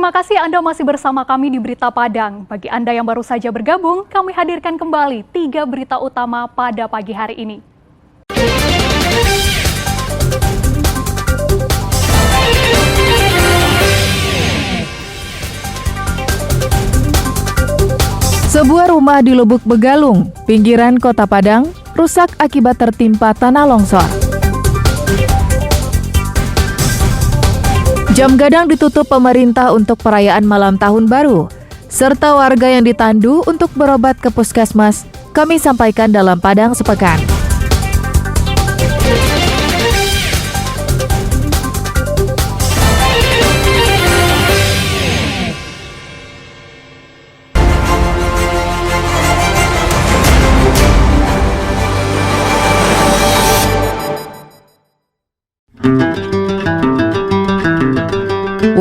Terima kasih Anda masih bersama kami di Berita Padang. Bagi Anda yang baru saja bergabung, kami hadirkan kembali 3 berita utama pada pagi hari ini. Sebuah rumah di Lubuk Begalung, pinggiran Kota Padang, rusak akibat tertimpa tanah longsor. Jam gadang ditutup pemerintah untuk perayaan malam tahun baru, serta warga yang ditandu untuk berobat ke puskesmas, kami sampaikan dalam Padang Sepekan.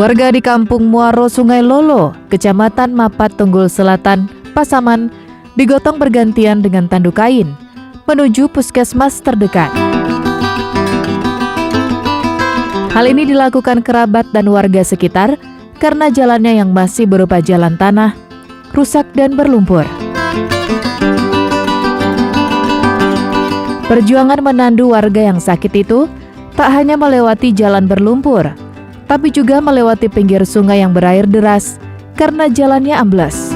Warga di Kampung Muaro Sungai Lolo, Kecamatan Mapat Tunggul Selatan, Pasaman, digotong bergantian dengan tanduk kain menuju puskesmas terdekat. Hal ini dilakukan kerabat dan warga sekitar karena jalannya yang masih berupa jalan tanah, rusak dan berlumpur. Perjuangan menandu warga yang sakit itu tak hanya melewati jalan berlumpur, tapi juga melewati pinggir sungai yang berair deras karena jalannya ambles.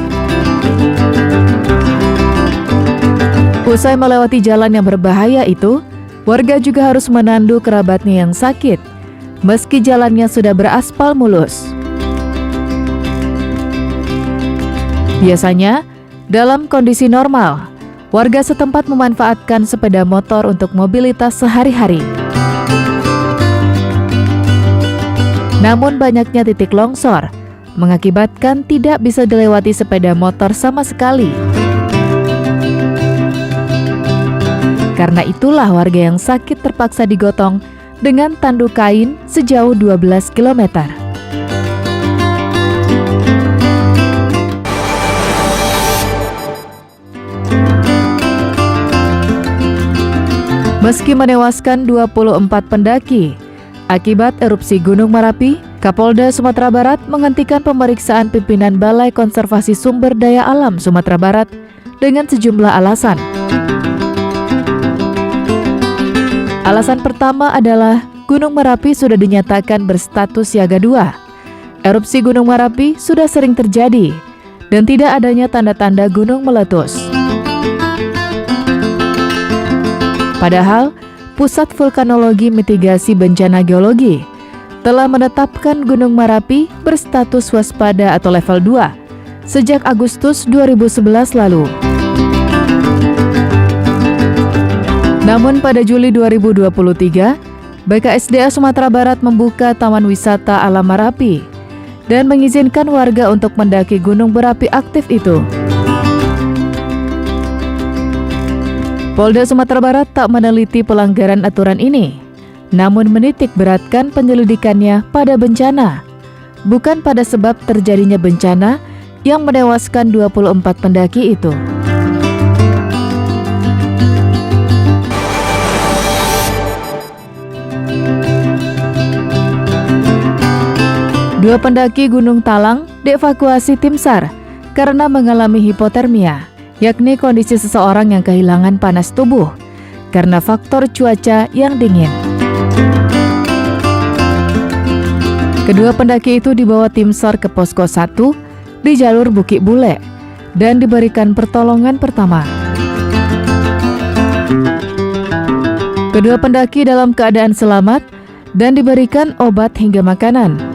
Usai melewati jalan yang berbahaya itu, warga juga harus menandu kerabatnya yang sakit, meski jalannya sudah beraspal mulus. Biasanya, dalam kondisi normal, warga setempat memanfaatkan sepeda motor untuk mobilitas sehari-hari. Namun banyaknya titik longsor mengakibatkan tidak bisa dilewati sepeda motor sama sekali. Karena itulah warga yang sakit terpaksa digotong dengan tanduk kain sejauh 12 km. Meski menewaskan 24 pendaki akibat erupsi Gunung Merapi, Kapolda Sumatera Barat menghentikan pemeriksaan pimpinan Balai Konservasi Sumber Daya Alam Sumatera Barat dengan sejumlah alasan. Alasan pertama adalah Gunung Merapi sudah dinyatakan berstatus siaga 2. Erupsi Gunung Merapi sudah sering terjadi dan tidak adanya tanda-tanda gunung meletus. Padahal, Pusat Vulkanologi Mitigasi Bencana Geologi telah menetapkan Gunung Merapi berstatus waspada atau level 2 sejak Agustus 2011 lalu. Namun pada Juli 2023, BKSDA Sumatera Barat membuka Taman Wisata Alam Merapi dan mengizinkan warga untuk mendaki gunung berapi aktif itu. Polda Sumatera Barat tak meneliti pelanggaran aturan ini, namun menitik beratkan penyelidikannya pada bencana, bukan pada sebab terjadinya bencana yang menewaskan 24 pendaki itu. Dua pendaki Gunung Talang dievakuasi tim SAR karena mengalami hipotermia, yakni kondisi seseorang yang kehilangan panas tubuh karena faktor cuaca yang dingin. Kedua pendaki itu dibawa tim SAR ke Posko 1 di jalur Bukit Bule dan diberikan pertolongan pertama. Kedua pendaki dalam keadaan selamat dan diberikan obat hingga makanan.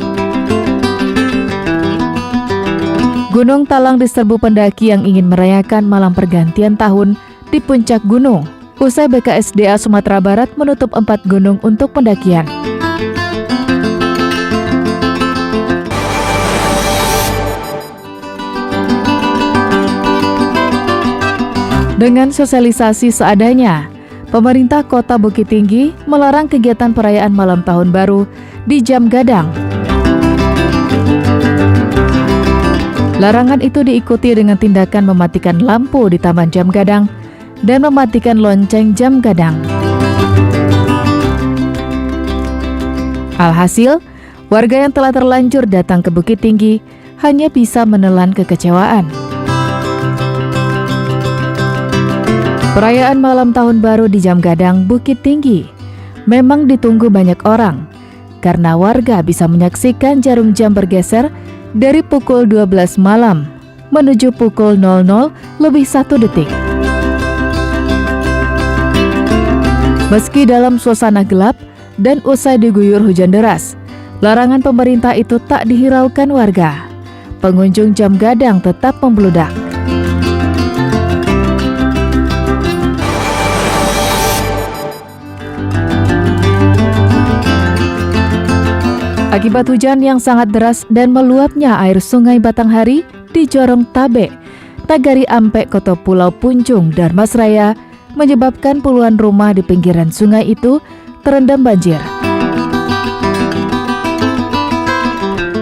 Gunung Talang diserbu pendaki yang ingin merayakan malam pergantian tahun di puncak gunung. Usai BKSDA Sumatera Barat menutup 4 gunung untuk pendakian. Dengan sosialisasi seadanya, pemerintah Kota Bukit Tinggi melarang kegiatan perayaan malam tahun baru di jam gadang. Larangan itu diikuti dengan tindakan mematikan lampu di Taman Jam Gadang dan mematikan lonceng jam gadang. Alhasil, Warga yang telah terlanjur datang ke Bukit Tinggi hanya bisa menelan kekecewaan. Perayaan malam tahun baru di Jam Gadang, Bukit Tinggi memang ditunggu banyak orang karena warga bisa menyaksikan jarum jam bergeser dari pukul 12 malam menuju pukul 00:01. Meski dalam suasana gelap dan usai diguyur hujan deras, larangan pemerintah itu tak dihiraukan warga. Pengunjung Jam Gadang tetap membludak. Akibat hujan yang sangat deras dan meluapnya air Sungai Batanghari di Jorong Tabe, Nagari Ampek, Kota Pulau Punjung, Darmasraya, menyebabkan puluhan rumah di pinggiran sungai itu terendam banjir.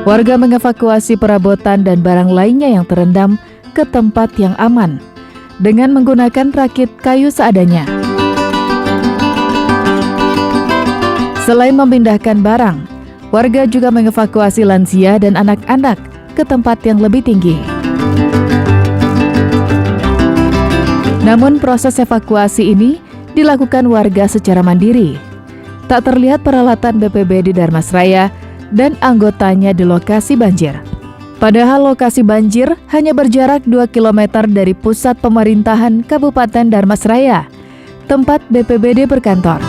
Warga mengevakuasi perabotan dan barang lainnya yang terendam ke tempat yang aman dengan menggunakan rakit kayu seadanya. Selain memindahkan barang, warga juga mengevakuasi lansia dan anak-anak ke tempat yang lebih tinggi. Namun proses evakuasi ini dilakukan warga secara mandiri. Tak terlihat peralatan BPBD Darmasraya dan anggotanya di lokasi banjir. Padahal lokasi banjir hanya berjarak 2 km dari pusat pemerintahan Kabupaten Darmasraya, tempat BPBD berkantor.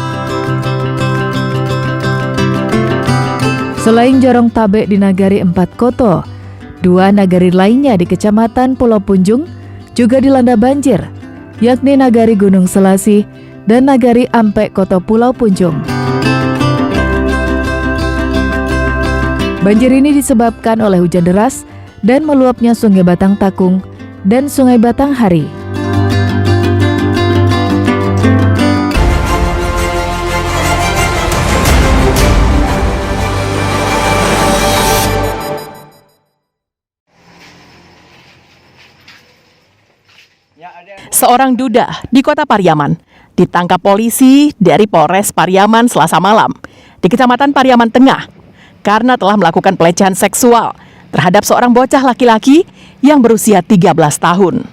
Selain Jorong Tabe di Nagari Empat Koto, 2 nagari lainnya di Kecamatan Pulau Punjung juga dilanda banjir, yakni Nagari Gunung Selasi dan Nagari Ampek, Kota Pulau Punjung. Banjir ini disebabkan oleh hujan deras dan meluapnya Sungai Batang Takung dan Sungai Batanghari. Seorang duda di Kota Pariaman ditangkap polisi dari Polres Pariaman Selasa malam di Kecamatan Pariaman Tengah karena telah melakukan pelecehan seksual terhadap seorang bocah laki-laki yang berusia 13 tahun.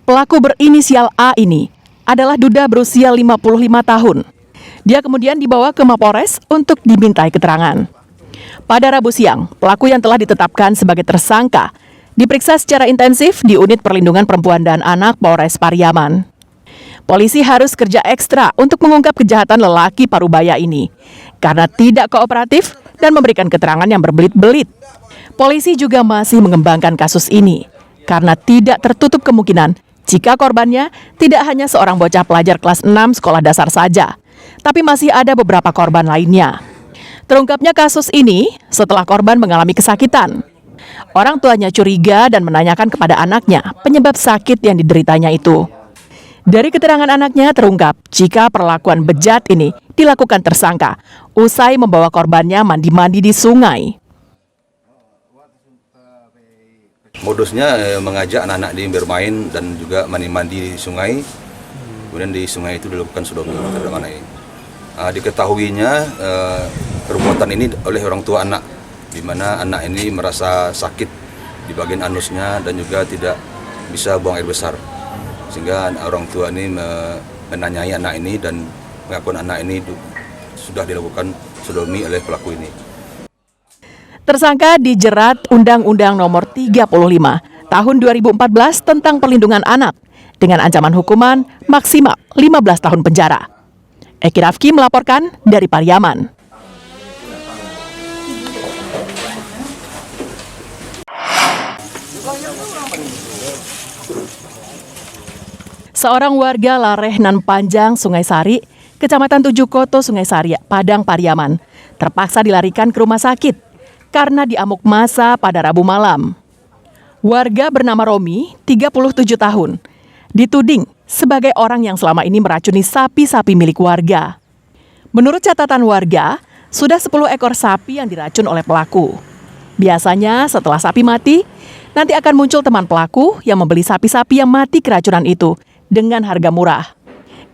Pelaku berinisial A ini adalah duda berusia 55 tahun. Dia kemudian dibawa ke Mapolres untuk dimintai keterangan. Pada Rabu siang, pelaku yang telah ditetapkan sebagai tersangka diperiksa secara intensif di Unit Perlindungan Perempuan dan Anak Polres Pariaman. Polisi harus kerja ekstra untuk mengungkap kejahatan lelaki parubaya ini karena tidak kooperatif dan memberikan keterangan yang berbelit-belit. Polisi juga masih mengembangkan kasus ini karena tidak tertutup kemungkinan jika korbannya tidak hanya seorang bocah pelajar kelas 6 sekolah dasar saja, tapi masih ada beberapa korban lainnya. Terungkapnya kasus ini setelah korban mengalami kesakitan. Orang tuanya curiga dan menanyakan kepada anaknya penyebab sakit yang dideritanya itu. Dari keterangan anaknya terungkap jika perlakuan bejat ini dilakukan tersangka usai membawa korbannya mandi-mandi di sungai. Modusnya mengajak anak-anak di bermain dan juga mandi-mandi di sungai. Kemudian di sungai itu dilakukan sodomi terhadap anak ini. Diketahuinya perbuatan ini oleh orang tua anak, di mana anak ini merasa sakit di bagian anusnya dan juga tidak bisa buang air besar. Sehingga orang tua ini menanyai anak ini dan mengaku anak ini sudah dilakukan sodomi oleh pelaku ini. Tersangka dijerat Undang-Undang Nomor 35 Tahun 2014 tentang Perlindungan Anak dengan ancaman hukuman maksimal 15 tahun penjara. Eki Rafki melaporkan dari Pariaman. Seorang warga Larehnan Panjang, Sungai Sari, Kecamatan Tujuh Koto, Sungai Sari, Padang, Pariaman, terpaksa dilarikan ke rumah sakit karena diamuk massa pada Rabu malam. Warga bernama Romi, 37 tahun, dituding sebagai orang yang selama ini meracuni sapi-sapi milik warga. Menurut catatan warga, sudah 10 ekor sapi yang diracun oleh pelaku. Biasanya setelah sapi mati, nanti akan muncul teman pelaku yang membeli sapi-sapi yang mati keracunan itu dengan harga murah.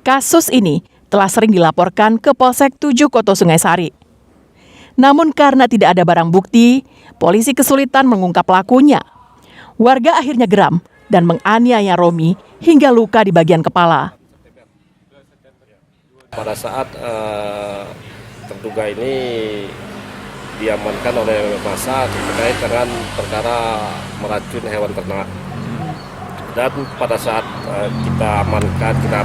Kasus ini telah sering dilaporkan ke Polsek 7 Koto Sungai Sari. Namun karena tidak ada barang bukti, polisi kesulitan mengungkap pelakunya. Warga akhirnya geram dan menganiaya Romi hingga luka di bagian kepala. Pada saat terduga ini diamankan oleh massa terkait dengan perkara meracun hewan ternak. Dan pada saat kita amankan, kita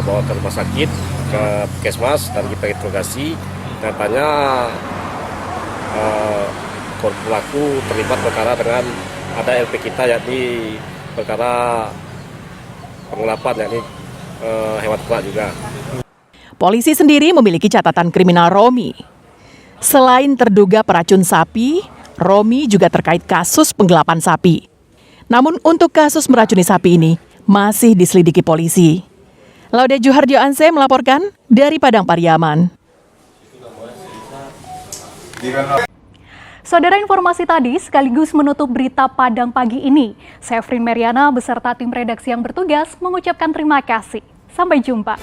bawa ke rumah sakit, ke puskesmas, dan kita interogasi. Nyatanya pelaku terlibat perkara dengan ada LP kita, yakni perkara penggelapan, yakni hewan ternak juga. Polisi sendiri memiliki catatan kriminal Romi. Selain terduga peracun sapi, Romi juga terkait kasus penggelapan sapi. Namun untuk kasus meracuni sapi ini masih diselidiki polisi. Laude Juharjo Anse melaporkan dari Padang Pariaman. Saudara, informasi tadi sekaligus menutup berita Padang pagi ini. Saya Frin Meriana beserta tim redaksi yang bertugas mengucapkan terima kasih. Sampai jumpa.